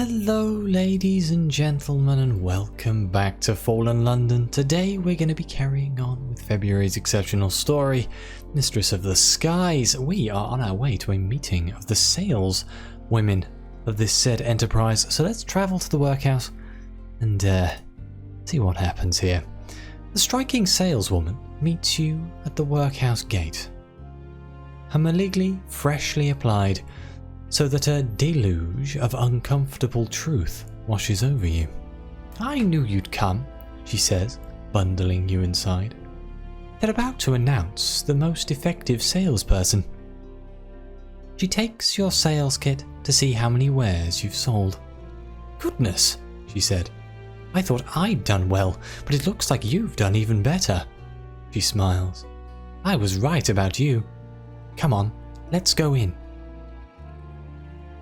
Hello ladies and gentlemen, and welcome back to Fallen London. Today we're going to be carrying on with February's exceptional story, Mistress of the Skies. We are on our way to a meeting of the saleswomen of this said enterprise, so let's travel to the workhouse and see what happens here. The Striking Saleswoman meets you at the workhouse gate. Her maligli freshly applied, so that a deluge of uncomfortable truth washes over you. "I knew you'd come," she says, bundling you inside. "They're about to announce the most effective salesperson." She takes your sales kit to see how many wares you've sold. "Goodness," she said. "I thought I'd done well, but it looks like you've done even better." She smiles. "I was right about you. Come on, let's go in."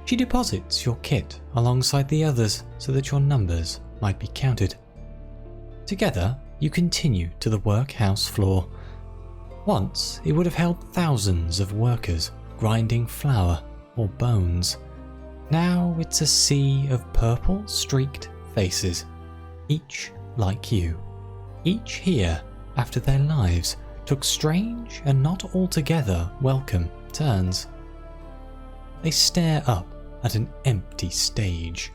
She deposits your kit alongside the others so that your numbers might be counted. Together, you continue to the workhouse floor. Once, it would have held thousands of workers grinding flour or bones. Now it's a sea of purple streaked faces, each like you. Each here after their lives took strange and not altogether welcome turns. They stare up at an empty stage.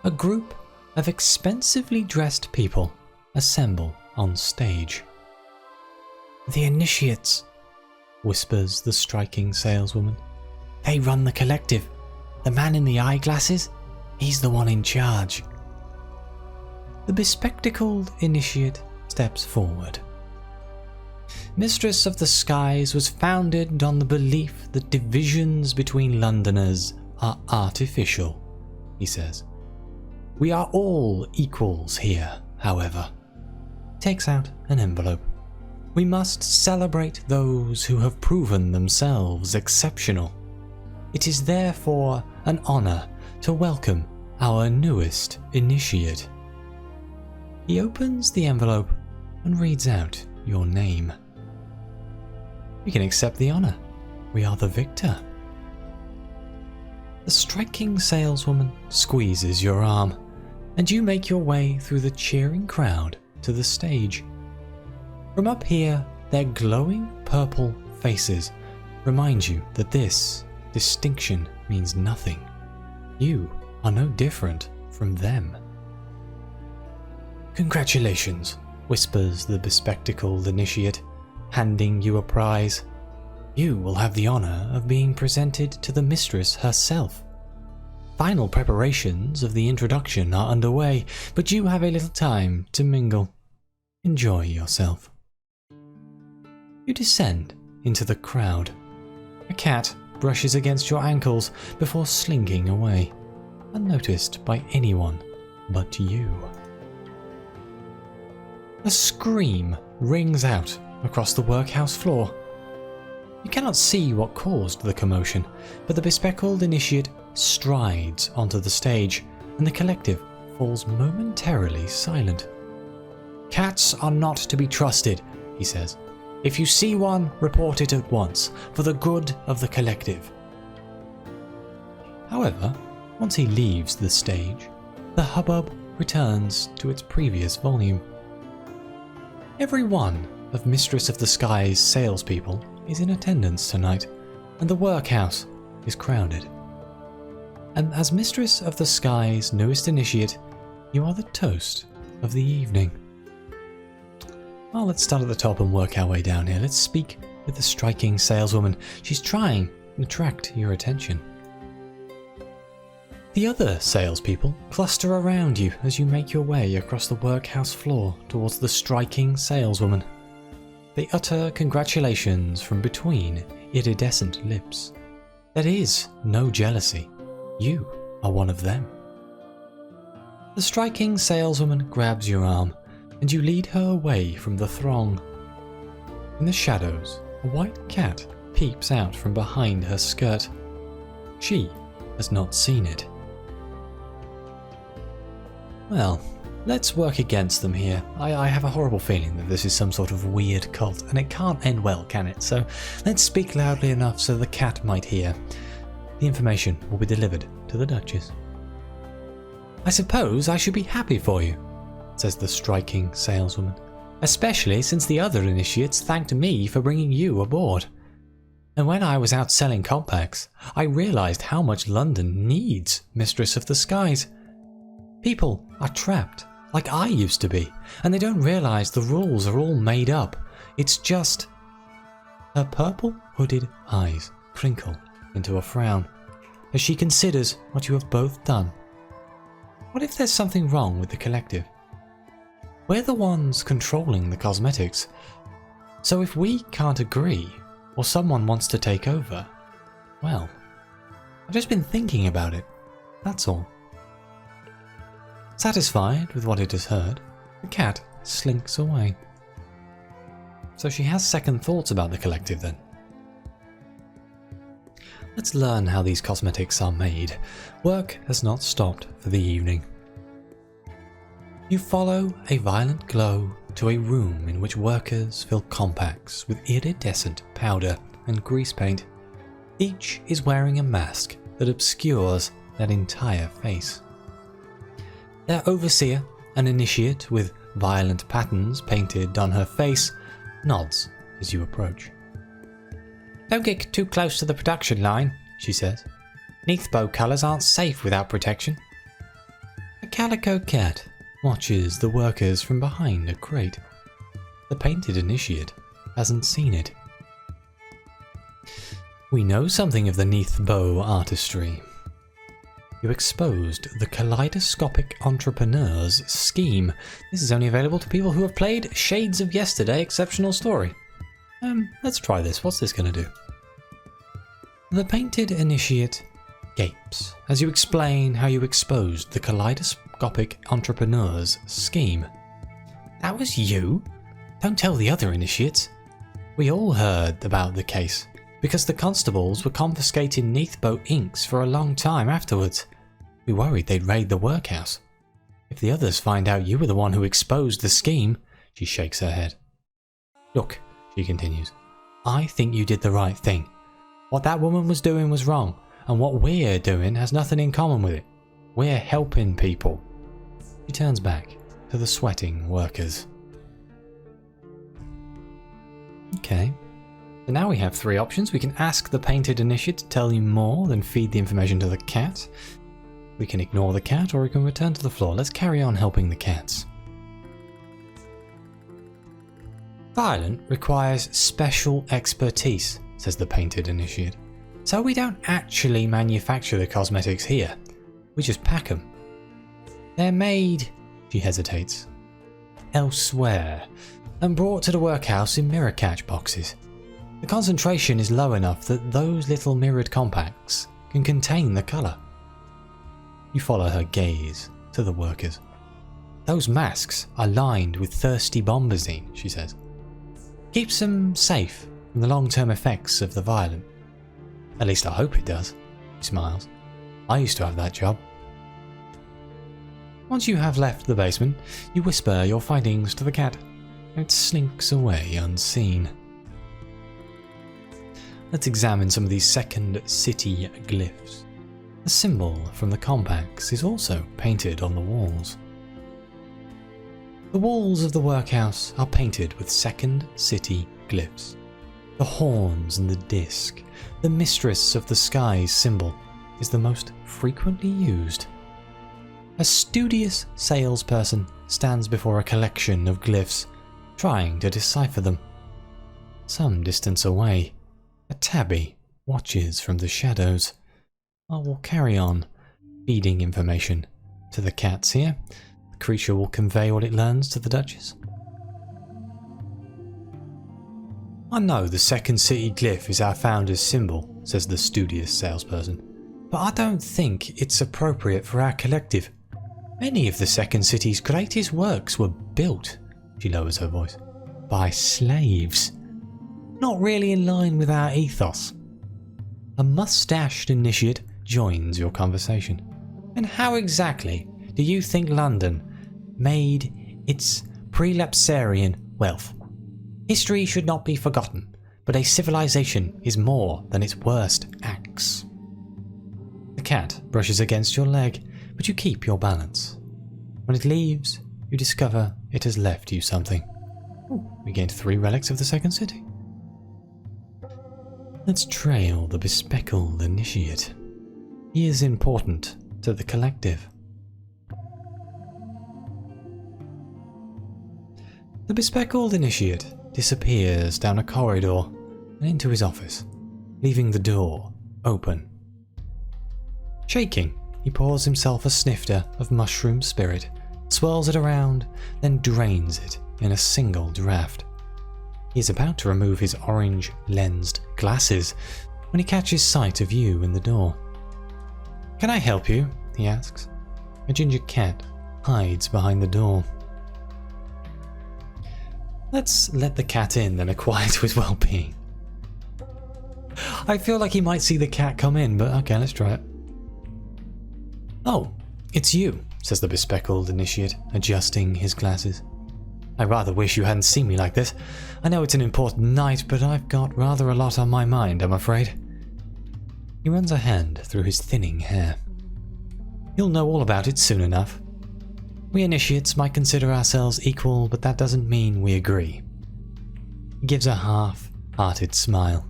A group of expensively dressed people assemble on stage. "The initiates," whispers the Striking Saleswoman. "They run the collective. The man in the eyeglasses, he's the one in charge." The bespectacled initiate steps forward. Mistress of the Skies was founded on the belief that divisions between Londoners are artificial, he says. "We are all equals here, however." Takes out an envelope. "We must celebrate those who have proven themselves exceptional. It is therefore an honor to welcome our newest initiate." He opens the envelope and reads out your name. "We can accept the honor. We are the victor." The Striking Saleswoman squeezes your arm, and you make your way through the cheering crowd to the stage. From up here, their glowing purple faces remind you that this distinction means nothing. You are no different from them. "Congratulations," whispers the bespectacled initiate, handing you a prize. "You will have the honor of being presented to the mistress herself. Final preparations of the introduction are underway, but you have a little time to mingle. Enjoy yourself." You descend into the crowd. A cat brushes against your ankles before slinking away, unnoticed by anyone but you. A scream rings out across the workhouse floor. You cannot see what caused the commotion, but the bespectacled initiate strides onto the stage, and the collective falls momentarily silent. "Cats are not to be trusted," he says. "If you see one, report it at once, for the good of the collective." However, once he leaves the stage, the hubbub returns to its previous volume. Every one of Mistress of the Skies' salespeople is in attendance tonight, and the workhouse is crowded. And as Mistress of the Skies' newest initiate, you are the toast of the evening. Well, let's start at the top and work our way down here. Let's speak with the Striking Saleswoman. She's trying to attract your attention. The other salespeople cluster around you as you make your way across the workhouse floor towards the Striking Saleswoman. They utter congratulations from between iridescent lips. There is no jealousy. You are one of them. The Striking Saleswoman grabs your arm, and you lead her away from the throng. In the shadows, a white cat peeps out from behind her skirt. She has not seen it. Well, let's work against them here. I have a horrible feeling that this is some sort of weird cult, and it can't end well, can it? So let's speak loudly enough so the cat might hear. the information will be delivered to the Duchess. I suppose I should be happy for you, says the striking saleswoman, especially since the other initiates thanked me for bringing you aboard. And when I was out selling compacts, I realized how much London needs Mistress of the Skies. People are trapped, like I used to be, and they don't realize the rules are all made up. It's just... Her purple hooded eyes crinkle into a frown as she considers what you have both done. What if there's something wrong with the collective? We're the ones controlling the cosmetics, so if we can't agree, or someone wants to take over, well, I've just been thinking about it, that's all. Satisfied with what it has heard, the cat slinks away. So she has second thoughts about the collective then. Let's learn how these cosmetics are made. Work has not stopped for the evening. You follow a violent glow to a room in which workers fill compacts with iridescent powder and grease paint. Each is wearing a mask that obscures their entire face. Their overseer, an initiate with violent patterns painted on her face, nods as you approach. Don't get too close to the production line, she says. Neathbow colours aren't safe without protection. A calico cat watches the workers from behind a crate. The painted initiate hasn't seen it. We know something of the Neathbow artistry. You exposed the kaleidoscopic entrepreneur's scheme. This is only available to people who have played Shades of Yesterday Exceptional Story. Let's try this. What's this going to do? The painted initiate gapes as you explain how you exposed the kaleidoscopic entrepreneur's scheme. That was you? Don't tell the other initiates. We all heard about the case, because the constables were confiscating Neathbow inks for a long time afterwards. We worried they'd raid the workhouse. If the others find out you were the one who exposed the scheme, she shakes her head. Look, she continues, I think you did the right thing. What that woman was doing was wrong, and what we're doing has nothing in common with it. We're helping people. She turns back to the sweating workers. Okay. So now we have three options. We can ask the painted initiate to tell you more, then feed the information to the cat. We can ignore the cat, or we can return to the floor. Let's carry on helping the cats. Violent requires special expertise, says the painted initiate. So we don't actually manufacture the cosmetics here. We just pack them. They're made, she hesitates, elsewhere, and brought to the workhouse in mirror catch boxes. The concentration is low enough that those little mirrored compacts can contain the colour. You follow her gaze to the workers. Those masks are lined with thirsty bombazine, she says. Keeps them safe from the long-term effects of the violent. At least I hope it does, he smiles. I used to have that job. Once you have left the basement, you whisper your findings to the cat. It slinks away unseen. Let's examine some of these second city glyphs. The symbol from the compacts is also painted on the walls. The walls of the workhouse are painted with second city glyphs. The horns and the disc, the Mistress of the Skies symbol, is the most frequently used. A studious salesperson stands before a collection of glyphs, trying to decipher them. Some distance away, a tabby watches from the shadows. I will carry on feeding information to the cats here. The creature will convey what it learns to the Duchess. I know the second city glyph is our founder's symbol, says the studious salesperson, but I don't think it's appropriate for our collective. Many of the second city's greatest works were built, she lowers her voice, by slaves. Not really in line with our ethos. A mustached initiate joins your conversation. And how exactly do you think London made its prelapsarian wealth? History should not be forgotten, but a civilization is more than its worst acts. cat brushes against your leg, but you keep your balance. When it leaves, you discover it has left you something. Ooh, we gained 3 relics of the second city. Let's trail the bespectacled initiate. He is important to the collective. The bespectacled initiate disappears down a corridor and into his office, leaving the door open. Shaking, he pours himself a snifter of mushroom spirit, swirls it around, then drains it in a single draught. He is about to remove his orange lensed glasses when he catches sight of you in the door. "Can I help you?" he asks. A ginger cat hides behind the door. Let's let the cat in, then acquire to his well-being. I feel like he might see the cat come in, but okay, let's try it. "Oh, it's you," says the bespectacled initiate, adjusting his glasses. "I rather wish you hadn't seen me like this. I know it's an important night, but I've got rather a lot on my mind, I'm afraid." He runs a hand through his thinning hair. "You'll know all about it soon enough. We initiates might consider ourselves equal, but that doesn't mean we agree." He gives a half-hearted smile,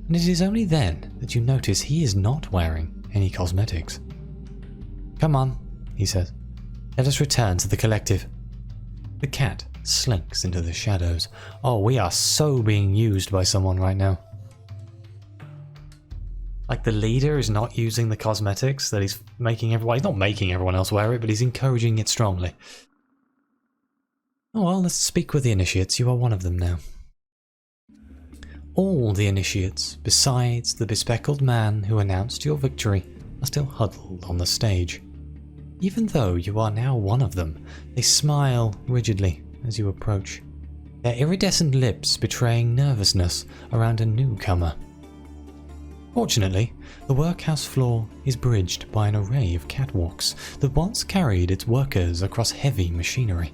and it is only then that you notice he is not wearing any cosmetics. "Come on," he says. "Let us return to the collective." The cat slinks into the shadows. Oh, we are so being used by someone right now. Like the leader is not using the cosmetics that he's making everyone. He's not making everyone else wear it, but he's encouraging it strongly. Oh well, let's speak with the initiates. You are one of them now. All the initiates, besides the bespectacled man who announced your victory, are still huddled on the stage. Even though you are now one of them, they smile rigidly as you approach, their iridescent lips betraying nervousness around a newcomer. Fortunately, the workhouse floor is bridged by an array of catwalks that once carried its workers across heavy machinery.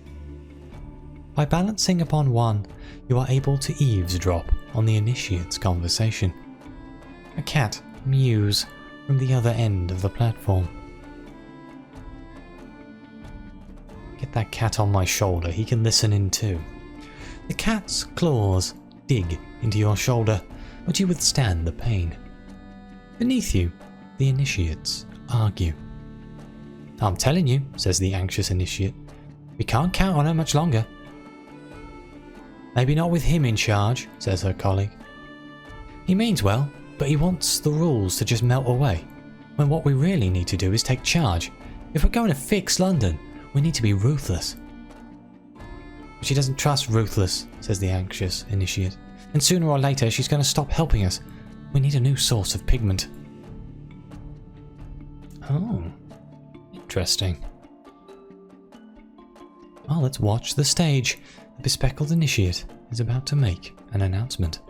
By balancing upon one, you are able to eavesdrop on the initiate's conversation. A cat mews from the other end of the platform. Get that cat on my shoulder, he can listen in too. The cat's claws dig into your shoulder, but you withstand the pain. Beneath you, the initiates argue. "I'm telling you," says the anxious initiate, "we can't count on her much longer." "Maybe not with him in charge," says her colleague. "He means well, but he wants the rules to just melt away, when what we really need to do is take charge. If we're going to fix London, we need to be ruthless." "But she doesn't trust ruthless," says the anxious initiate, "and sooner or later she's going to stop helping us. We need a new source of pigment." Oh, interesting. Well, let's watch the stage. The bespectacled initiate is about to make an announcement.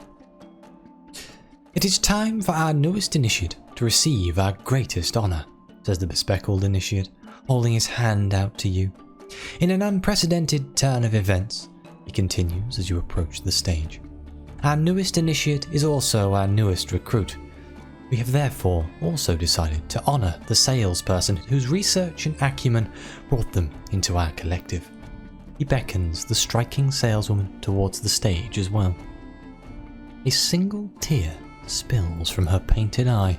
"It is time for our newest initiate to receive our greatest honor," says the bespectacled initiate, holding his hand out to you. "In an unprecedented turn of events," he continues as you approach the stage, "our newest initiate is also our newest recruit. We have therefore also decided to honor the salesperson whose research and acumen brought them into our collective." He beckons the striking saleswoman towards the stage as well. A single tear spills from her painted eye,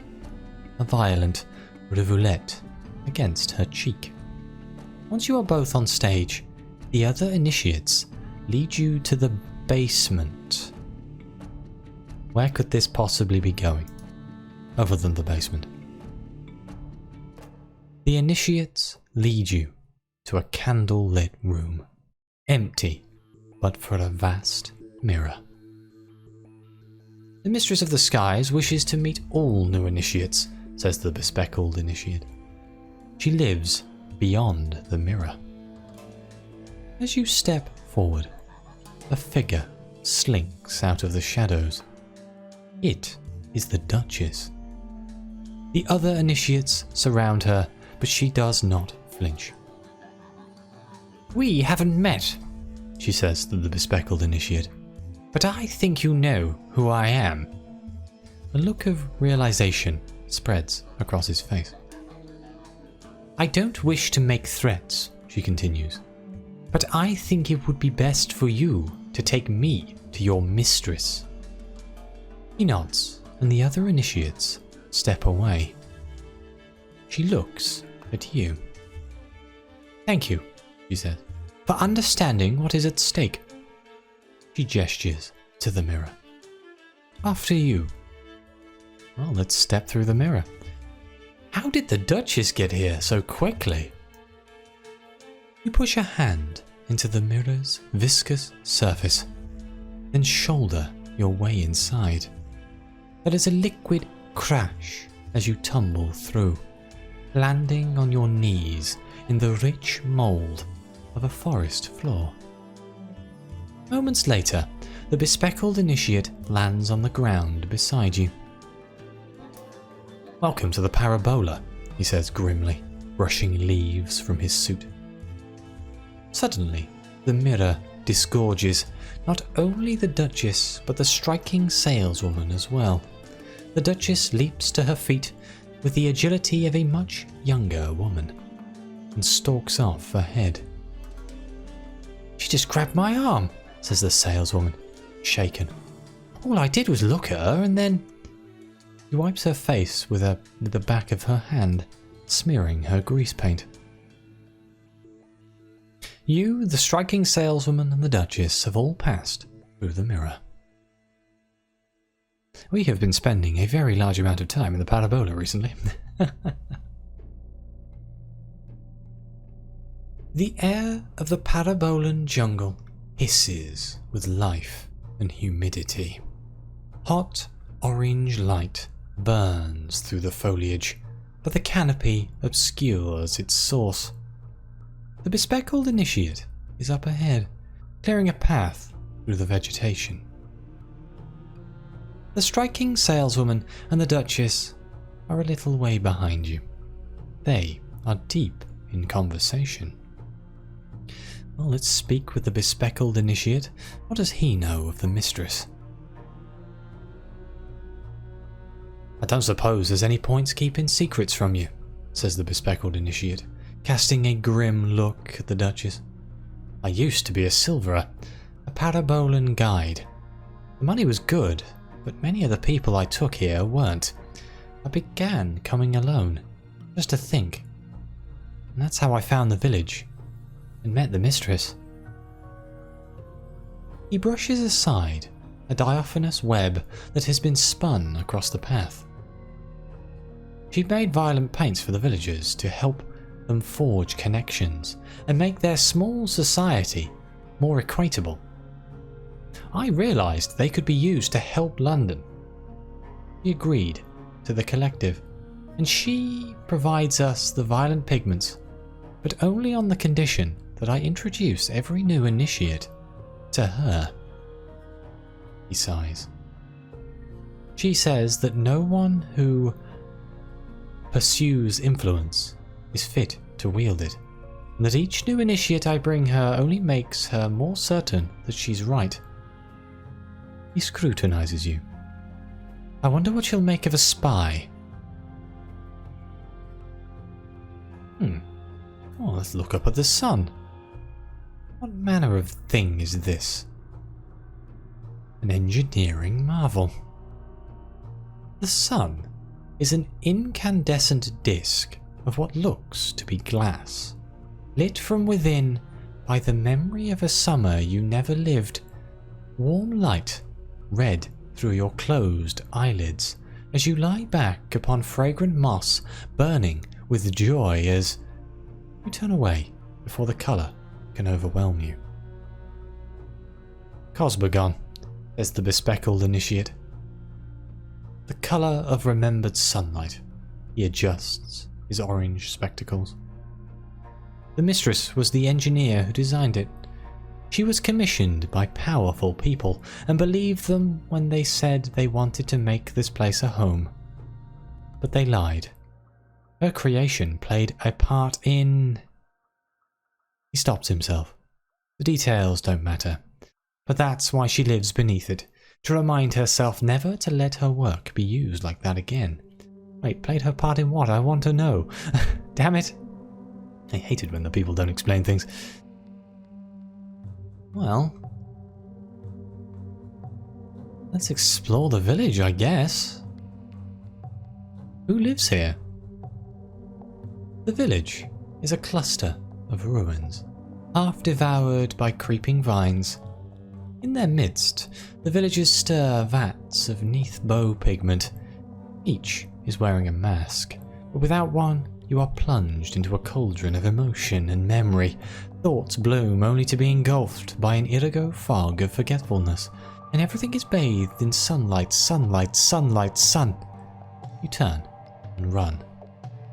a violent rivulet against her cheek. Once you are both on stage, the other initiates lead you to the basement. Where could this possibly be going, other than the basement? The initiates lead you to a candle-lit room, empty but for a vast mirror. "The Mistress of the Skies wishes to meet all new initiates," says the bespectacled initiate. She lives beyond the mirror. As you step forward, a figure slinks out of the shadows. It is the Duchess. The other initiates surround her, but she does not flinch. "We haven't met," she says to the bespectacled initiate, "but I think you know who I am." A look of realization spreads across his face. I don't wish to make threats, she continues, but I think it would be best for you to take me to your mistress. He nods, and the other initiates step away. She looks at you. Thank you, she says, for understanding what is at stake. She gestures to the mirror. After you. Well, let's step through the mirror. How did the Duchess get here so quickly? You push a hand into the mirror's viscous surface, then shoulder your way inside. There is a liquid crash as you tumble through, landing on your knees in the rich mould of a forest floor. Moments later, the bespectacled initiate lands on the ground beside you. Welcome to the Parabola, he says grimly, brushing leaves from his suit. Suddenly, the mirror disgorges not only the Duchess but the striking saleswoman as well. The Duchess leaps to her feet with the agility of a much younger woman and stalks off ahead. She just grabbed my arm, says the saleswoman, shaken. All I did was look at her and then... She wipes her face with the back of her hand, smearing her grease paint. You, the striking saleswoman, and the Duchess have all passed through the mirror. We have been spending a very large amount of time in the Parabola recently. The air of the Parabolan jungle hisses with life and humidity. Hot orange light burns through the foliage, but the canopy obscures its source. The bespectacled initiate is up ahead, clearing a path through the vegetation. The striking saleswoman and the Duchess are a little way behind you. They are deep in conversation. Well, let's speak with the bespectacled initiate. What does he know of the mistress? I don't suppose there's any point keeping secrets from you, says the bespectacled initiate, casting a grim look at the Duchess. I used to be a silverer, a Parabolan guide. The money was good, but many of the people I took here weren't. I began coming alone, just to think. And that's how I found the village, and met the mistress. He brushes aside a diaphanous web that has been spun across the path. She'd made violent paints for the villagers to help them forge connections and make their small society more equatable. I realised they could be used to help London. He agreed to the collective, and she provides us the violent pigments, but only on the condition that I introduce every new initiate to her. He sighs. She says that no one who pursues influence is fit to wield it, and that each new initiate I bring her only makes her more certain that she's right. He scrutinizes you. I wonder what she'll make of a spy. Oh, let's look up at the sun. What manner of thing is this? An engineering marvel. The sun is an incandescent disk of what looks to be glass, lit from within by the memory of a summer you never lived. Warm light red through your closed eyelids as you lie back upon fragrant moss, burning with joy as you turn away before the colour can overwhelm you. Cosbagon, says the bespectacled initiate. The colour of remembered sunlight. He adjusts his orange spectacles. The mistress was the engineer who designed it. She was commissioned by powerful people and believed them when they said they wanted to make this place a home. But they lied. Her creation played a part in... He stops himself. The details don't matter, but that's why she lives beneath it, to remind herself never to let her work be used like that again. Wait, played her part in what? I want to know. Damn it. I hate it when the people don't explain things. Well, let's explore the village, I guess. Who lives here? The village is a cluster of ruins, half devoured by creeping vines. In their midst, the villagers stir vats of neath bow pigment. Each is wearing a mask, but without one, you are plunged into a cauldron of emotion and memory. Thoughts bloom only to be engulfed by an indigo fog of forgetfulness, and everything is bathed in sunlight, sunlight, sunlight, sun. You turn and run,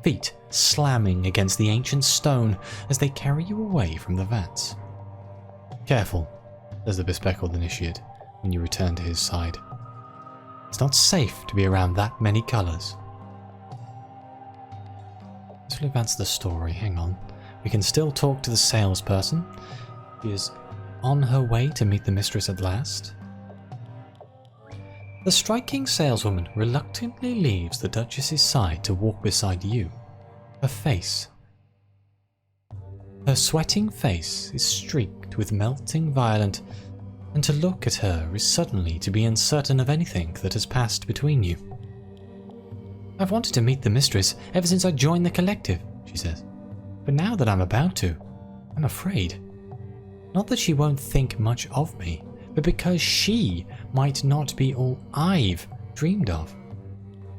feet slamming against the ancient stone as they carry you away from the vats. Careful, says the bespectacled initiate when you return to his side. It's not safe to be around that many colours. This will advance the story. Hang on. We can still talk to the salesperson. She is on her way to meet the mistress at last. The striking saleswoman reluctantly leaves the Duchess's side to walk beside you. Her sweating face is streaked with melting violet, and to look at her is suddenly to be uncertain of anything that has passed between you. I've wanted to meet the mistress ever since I joined the collective, she says. But now that I'm about to, I'm afraid. Not that she won't think much of me, but because she might not be all I've dreamed of.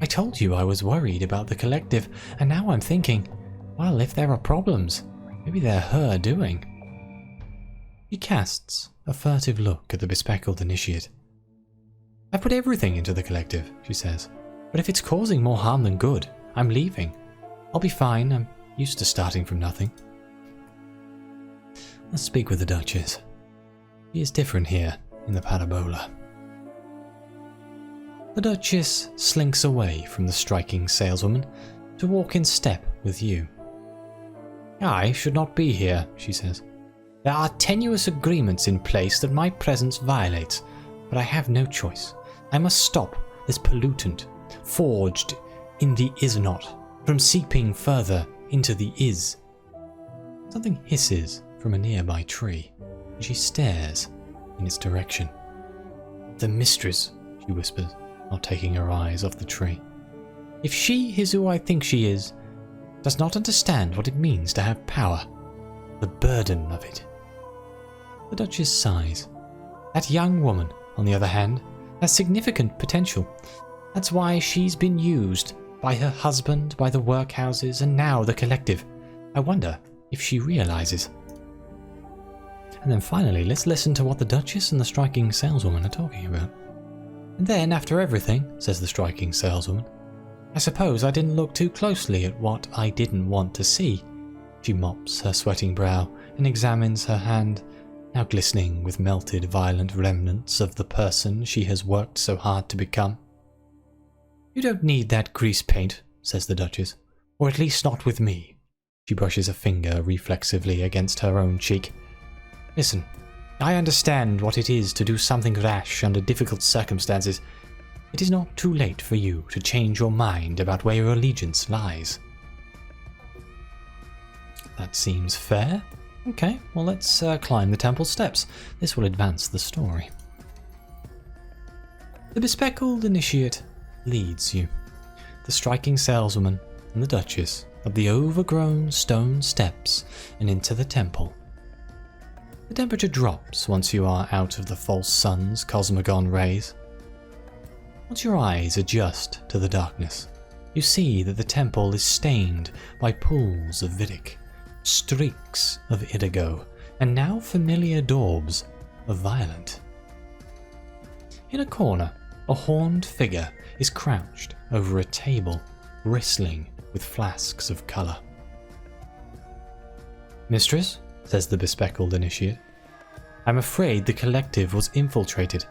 I told you I was worried about the collective, and now I'm thinking, well, if there are problems, maybe they're her doing. She casts a furtive look at the bespectacled initiate. I've put everything into the collective, she says. But if it's causing more harm than good, I'm leaving. I'll be fine, I'm used to starting from nothing. Let's speak with the Duchess. She is different here in the Parabola. The Duchess slinks away from the striking saleswoman to walk in step with you. I should not be here, she says. There are tenuous agreements in place that my presence violates, but I have no choice. I must stop this pollutant, forged in the is-not, from seeping further into the is. Something hisses from a nearby tree, and she stares in its direction. The mistress, she whispers, not taking her eyes off the tree. If she is who I think she is, does not understand what it means to have power, the burden of it. The Duchess sighs. That young woman, on the other hand, has significant potential. That's why she's been used by her husband, by the workhouses, and now the collective. I wonder if she realizes. And then finally, let's listen to what the Duchess and the striking saleswoman are talking about. And then, after everything, says the striking saleswoman, I suppose I didn't look too closely at what I didn't want to see. She mops her sweating brow and examines her hand, now glistening with melted violent remnants of the person she has worked so hard to become. You don't need that grease paint, says the Duchess, or at least not with me. She brushes a finger reflexively against her own cheek. Listen, I understand what it is to do something rash under difficult circumstances. It is not too late for you to change your mind about where your allegiance lies. That seems fair. Okay, well let's climb the temple steps. This will advance the story. The bespectacled initiate leads you, the striking saleswoman and the Duchess, up the overgrown stone steps and into the temple. The temperature drops once you are out of the false sun's cosmogon rays. Once your eyes adjust to the darkness, you see that the temple is stained by pools of Vidic, streaks of indigo, and now familiar daubs of violet. In a corner, a horned figure is crouched over a table, bristling with flasks of colour. Mistress, says the bespectacled initiate, I'm afraid the collective was infiltrated.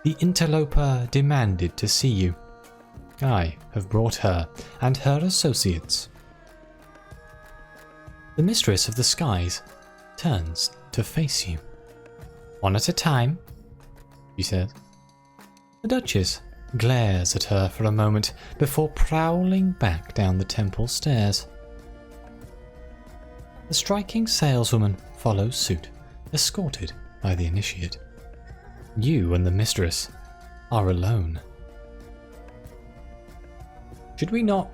The interloper demanded to see you. I have brought her and her associates. The mistress of the skies turns to face you. One at a time, she says. The Duchess glares at her for a moment before prowling back down the temple stairs. The striking saleswoman follows suit, escorted by the initiate. You and the mistress are alone. Should we not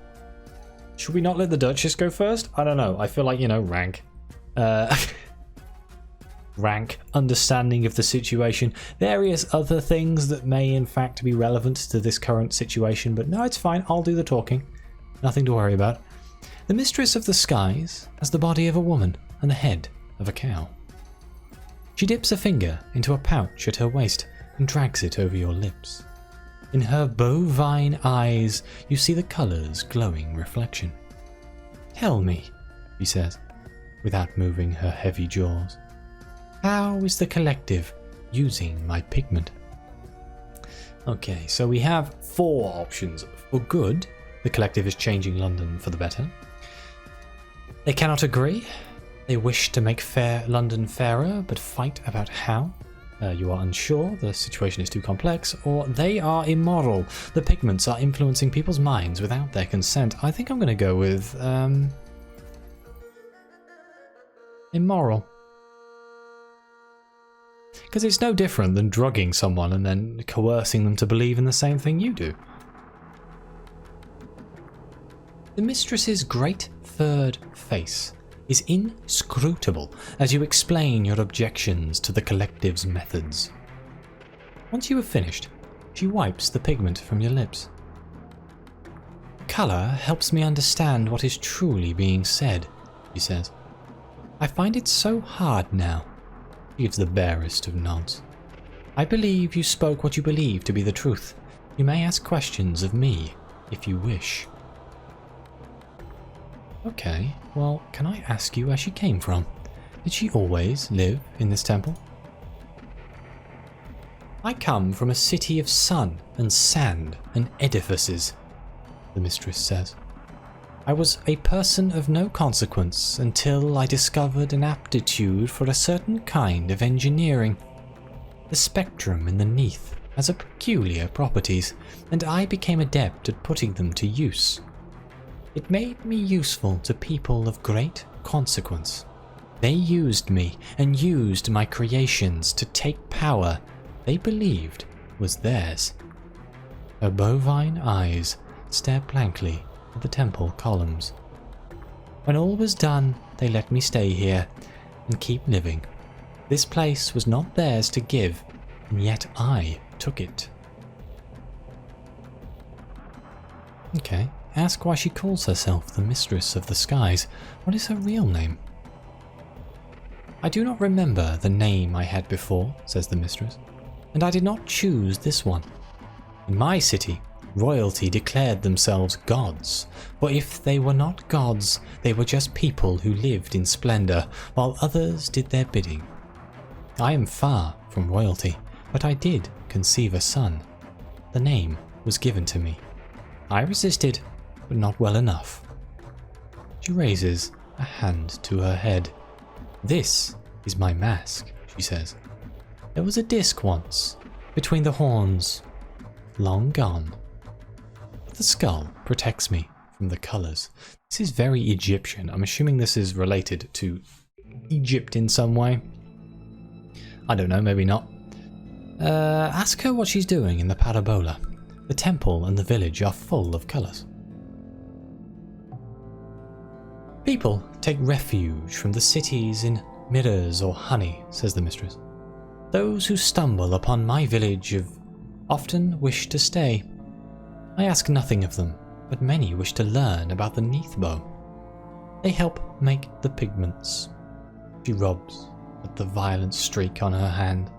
let the Duchess go first? I don't know. I feel like, rank. Rank, understanding of the situation, various other things that may in fact be relevant to this current situation, but no, it's fine. I'll do the talking. Nothing to worry about. The Mistress of the Skies has the body of a woman and the head of a cow. She dips a finger into a pouch at her waist and drags it over your lips. In her bovine eyes, you see the color's glowing reflection. Tell me, she says, without moving her heavy jaws. How is the collective using my pigment? Okay, so we have 4 options. For good, the collective is changing London for the better. They cannot agree. They wish to make London fairer, but fight about how. You are unsure, the situation is too complex, or they are immoral. The pigments are influencing people's minds without their consent. I think I'm going to go with immoral. Because it's no different than drugging someone and then coercing them to believe in the same thing you do. The mistress's great third face is inscrutable as you explain your objections to the collective's methods. Once you have finished, she wipes the pigment from your lips. Colour helps me understand what is truly being said, she says. I find it so hard now. She gives the barest of nods. I believe you spoke what you believe to be the truth. You may ask questions of me, if you wish. Okay, well, can I ask you where she came from? Did she always live in this temple? I come from a city of sun and sand and edifices, the mistress says. I was a person of no consequence until I discovered an aptitude for a certain kind of engineering. The spectrum in the neath has a peculiar properties, and I became adept at putting them to use. It made me useful to people of great consequence. They used me and used my creations to take power they believed was theirs. Her bovine eyes stare blankly at the temple columns. When all was done, they let me stay here and keep living. This place was not theirs to give, and yet I took it. Okay. Ask why she calls herself the Mistress of the Skies. What is her real name? I do not remember the name I had before, says the mistress, and I did not choose this one. In my city, royalty declared themselves gods, for if they were not gods, they were just people who lived in splendor, while others did their bidding. I am far from royalty, but I did conceive a son. The name was given to me. I resisted, but not well enough. She raises a hand to her head. This is my mask, she says. There was a disc once, between the horns, long gone. But the skull protects me from the colours. This is very Egyptian. I'm assuming this is related to Egypt in some way. I don't know, maybe not. Ask her what she's doing in the parabola. The temple and the village are full of colours. People take refuge from the cities in mirrors or honey, says the mistress. Those who stumble upon my village often wish to stay. I ask nothing of them, but many wish to learn about the Neathbow. They help make the pigments. She rubs at the violent streak on her hand.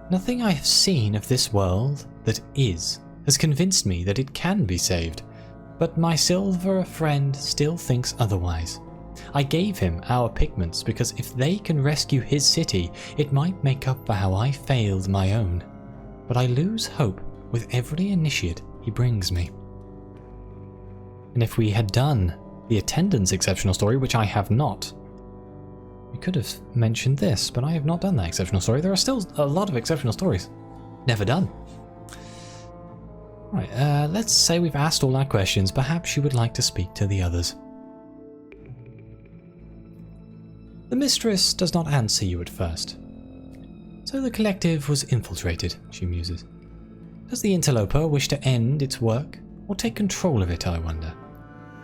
Nothing I have seen of this world that is has convinced me that it can be saved. But my silver friend still thinks otherwise. I gave him our pigments because if they can rescue his city, it might make up for how I failed my own. But I lose hope with every initiate he brings me. And if we had done the attendance exceptional story, which I have not, we could have mentioned this, but I have not done that exceptional story. There are still a lot of exceptional stories never done. Right, let's say we've asked all our questions. Perhaps you would like to speak to the others. The Mistress does not answer you at first. So the collective was infiltrated, she muses. Does the interloper wish to end its work, or take control of it, I wonder?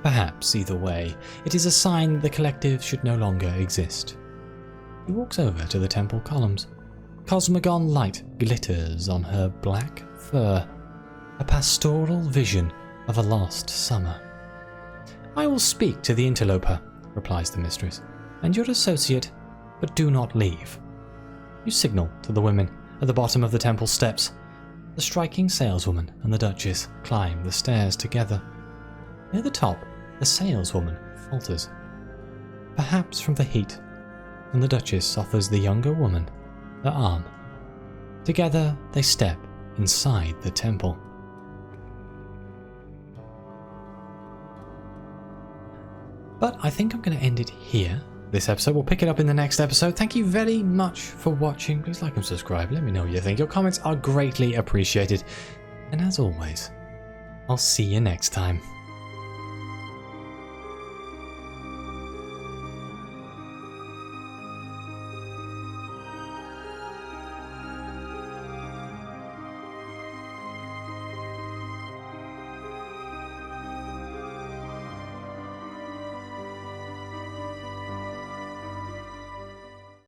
Perhaps, either way, it is a sign that the collective should no longer exist. He walks over to the temple columns. Cosmogon light glitters on her black fur, a pastoral vision of a lost summer. I will speak to the interloper, replies the Mistress, and your associate, but do not leave. You signal to the women at the bottom of the temple steps. The Striking Saleswoman and the Duchess climb the stairs together. Near the top, the saleswoman falters, perhaps from the heat, and the Duchess offers the younger woman her arm. Together they step inside the temple. But I think I'm going to end it here. This episode, we'll pick it up in the next episode. Thank you very much for watching. Please like and subscribe. Let me know what you think. Your comments are greatly appreciated. And as always, I'll see you next time.